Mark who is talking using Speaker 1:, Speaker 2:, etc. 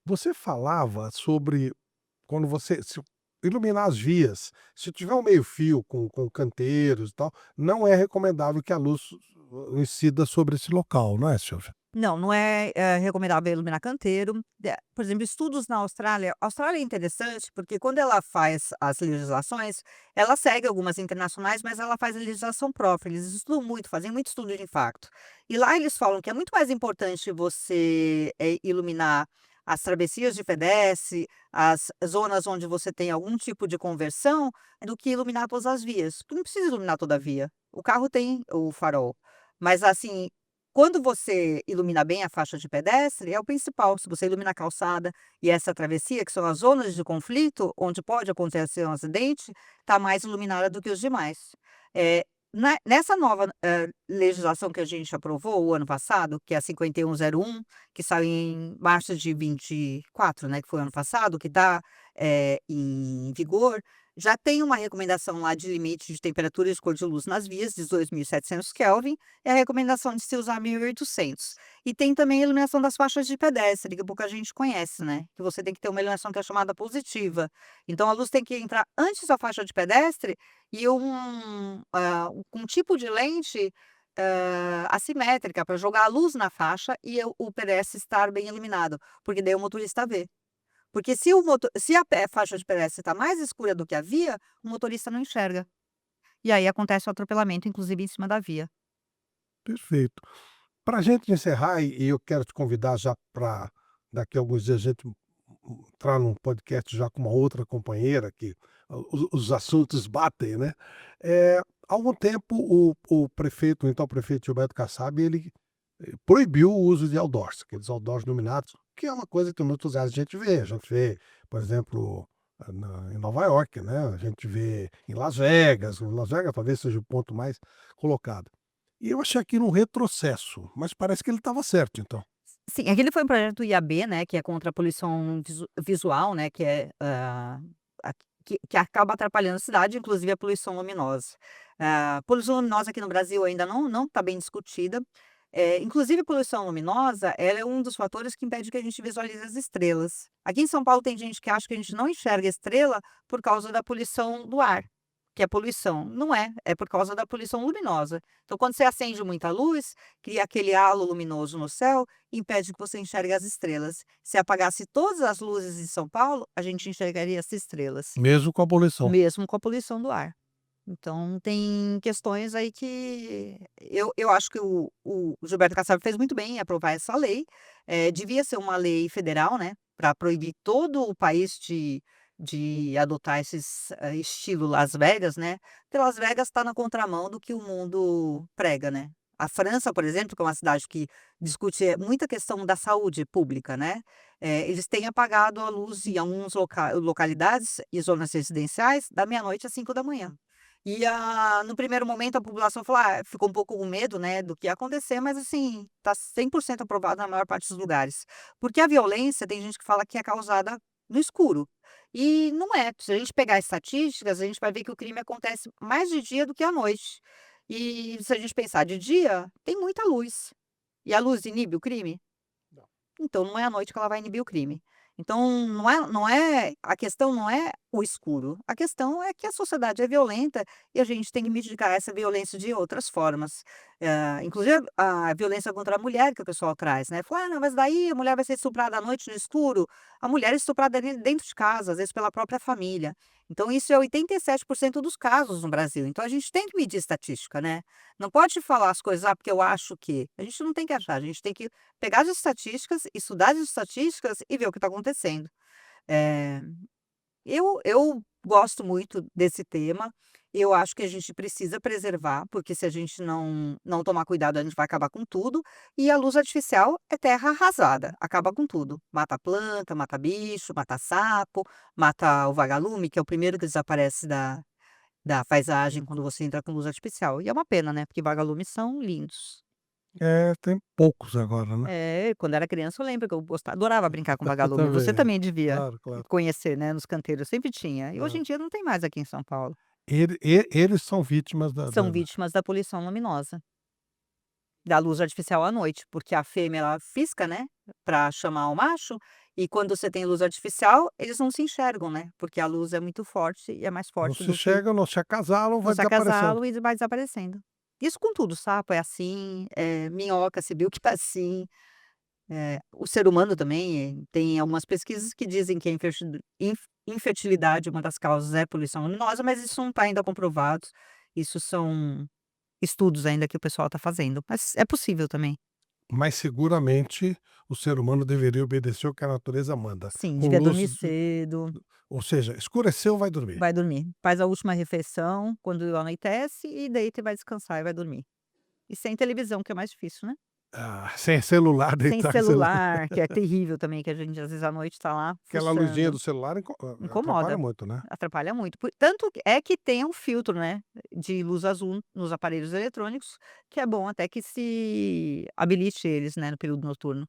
Speaker 1: Você falava sobre quando você se iluminar as vias, se tiver um meio-fio com canteiros e tal, não é recomendável que a luz incida sobre esse local, não é, Silvia?
Speaker 2: Não, não é, recomendável iluminar canteiro. Por exemplo, estudos na Austrália. A Austrália é interessante, porque quando ela faz as legislações, ela segue algumas internacionais, mas ela faz a legislação própria. Eles estudam muito, fazem muito estudo de impacto. E lá eles falam que é muito mais importante você, iluminar as travessias de pedestre, as zonas onde você tem algum tipo de conversão, do que iluminar todas as vias. Porque não precisa iluminar toda a via. O carro tem o farol. Mas assim, quando você ilumina bem a faixa de pedestre, é o principal. Se você ilumina a calçada e essa travessia, que são as zonas de conflito, onde pode acontecer um acidente, está mais iluminada do que os demais. Eh, nessa nova, legislação que a gente aprovou o ano passado, que é a 5101, que saiu em março de 24, né, que foi o ano passado, que está, em vigor, já tem uma recomendação lá de limite de temperatura e de cor de luz nas vias de 2.700 Kelvin, é a recomendação de se usar 1.800. E tem também a iluminação das faixas de pedestre, que pouca gente conhece, né, que você tem que ter uma iluminação que é chamada positiva. Então a luz tem que entrar antes da faixa de pedestre e um tipo de lente, assimétrica para jogar a luz na faixa e o pedestre estar bem iluminado, porque daí o motorista vê. Porque se a faixa de pedestre está mais escura do que a via, o motorista não enxerga. E aí acontece o atropelamento, inclusive em cima da via.
Speaker 1: Perfeito. Para a gente encerrar, e eu quero te convidar já para daqui a alguns dias a gente entrar num podcast já com uma outra companheira que os assuntos batem, né. Há algum tempo o prefeito, o então prefeito Gilberto Kassab, ele, proibiu o uso de outdoors, aqueles outdoors iluminados, que é uma coisa que em muitos lugares a gente vê, por exemplo, em Nova York, né, a gente vê em Las Vegas talvez seja o ponto mais colocado. E eu achei aquilo um retrocesso, mas parece que ele estava certo então.
Speaker 2: Sim, aquele foi um projeto IAB, né, que é contra a poluição visual, né, que é, a que acaba atrapalhando a cidade, inclusive a poluição luminosa. Poluição luminosa aqui no Brasil ainda não está bem discutida, inclusive a poluição luminosa, ela é um dos fatores que impede que a gente visualize as estrelas. Aqui em São Paulo tem gente que acha que a gente não enxerga estrela por causa da poluição do ar, que é poluição. Não é, é por causa da poluição luminosa. Então quando você acende muita luz, cria aquele halo luminoso no céu, impede que você enxergue as estrelas. Se apagasse todas as luzes em São Paulo, a gente enxergaria as estrelas,
Speaker 1: Mesmo com a poluição.
Speaker 2: mesmo com a poluição do ar. Então tem questões aí que eu acho que o Gilberto Kassab fez muito bem em aprovar essa lei, devia ser uma lei federal, né, para proibir todo o país de adotar esses, estilo Las Vegas, né, porque Las Vegas está na contramão do que o mundo prega, né. A França, por exemplo, que é uma cidade que discute, muita questão da saúde pública, né, eles têm apagado a luz em alguns localidades e zonas residenciais da meia-noite às 5 da manhã. E no primeiro momento a população falou: "Ah", ficou um pouco com medo, né, do que ia acontecer, mas assim, tá 100% aprovado na maior parte dos lugares. Porque a violência tem gente que fala que é causada no escuro, e não é. Se a gente pegar estatísticas, a gente vai ver que o crime acontece mais de dia do que à noite. E se a gente pensar de dia, tem muita luz. E a luz inibe o crime? Então não é à noite que ela vai inibir o crime. Então não é a questão não é o escuro, a questão é que a sociedade é violenta e a gente tem que mitigar essa violência de outras formas. Inclusive a violência contra a mulher que o pessoal traz, né, fala: "Ah, não, mas daí a mulher vai ser estuprada à noite no escuro". A mulher é estuprada dentro de casa, às vezes pela própria família. Então isso é 87% dos casos no Brasil, então a gente tem que medir estatística, né. Não pode falar as coisas: "Ah, porque eu acho que". A gente não tem que achar, a gente tem que pegar as estatísticas, estudar as estatísticas e ver o que está acontecendo. Eh, eu gosto muito desse tema, eu acho que a gente precisa preservar, porque se a gente não tomar cuidado, a gente vai acabar com tudo, e a luz artificial é terra arrasada, acaba com tudo. Mata planta, mata bicho, mata sapo, mata o vagalume, que é o primeiro que desaparece da paisagem quando você entra com luz artificial. E é uma pena, né, porque vagalumes são lindos.
Speaker 1: É, tem poucos agora, né.
Speaker 2: É, quando era criança eu lembro que eu adorava brincar com
Speaker 1: Eu
Speaker 2: vagalume, você
Speaker 1: também.
Speaker 2: também devia
Speaker 1: Claro, claro.
Speaker 2: conhecer, né, nos canteiros, sempre tinha, e hoje
Speaker 1: Hã.
Speaker 2: em dia não tem mais aqui em São Paulo.
Speaker 1: Eles são vítimas da
Speaker 2: São vítimas da poluição luminosa, da luz artificial à noite, porque a fêmea ela fisca, né, pra chamar o macho, E quando você tem luz artificial, eles não se enxergam, né, porque a luz é muito forte e é mais
Speaker 1: Não
Speaker 2: forte
Speaker 1: se
Speaker 2: do que
Speaker 1: chega, não se acasalam,
Speaker 2: não
Speaker 1: vai
Speaker 2: se
Speaker 1: desaparecendo.
Speaker 2: acasalam e vai desaparecendo. Isso com tudo, sapo é assim, minhoca você viu que é assim, o ser humano também, tem algumas pesquisas que dizem que a infertilidade, uma das causas é poluição luminosa, mas isso não está ainda comprovado, isso são estudos ainda que o pessoal está fazendo, mas é possível também.
Speaker 1: Mas seguramente o ser humano deveria obedecer o que a natureza manda.
Speaker 2: Sim,
Speaker 1: Com
Speaker 2: devia
Speaker 1: luz,
Speaker 2: dormir cedo,
Speaker 1: ou seja, escureceu, vai dormir.
Speaker 2: vai dormir, faz a última refeição quando anoitece e deita e vai descansar e vai dormir. E sem televisão que é mais difícil, né.
Speaker 1: Ah, sem celular,
Speaker 2: Sem
Speaker 1: deitar com celular.
Speaker 2: celular, que é terrível também, que a gente às vezes à noite tá lá
Speaker 1: Aquela luzinha
Speaker 2: fuçando,
Speaker 1: do celular atrapalha
Speaker 2: incomoda,
Speaker 1: muito, né?
Speaker 2: atrapalha muito. Tanto é que tem um filtro, né, de luz azul nos aparelhos eletrônicos, que é bom até que se habilite eles, né, no período noturno.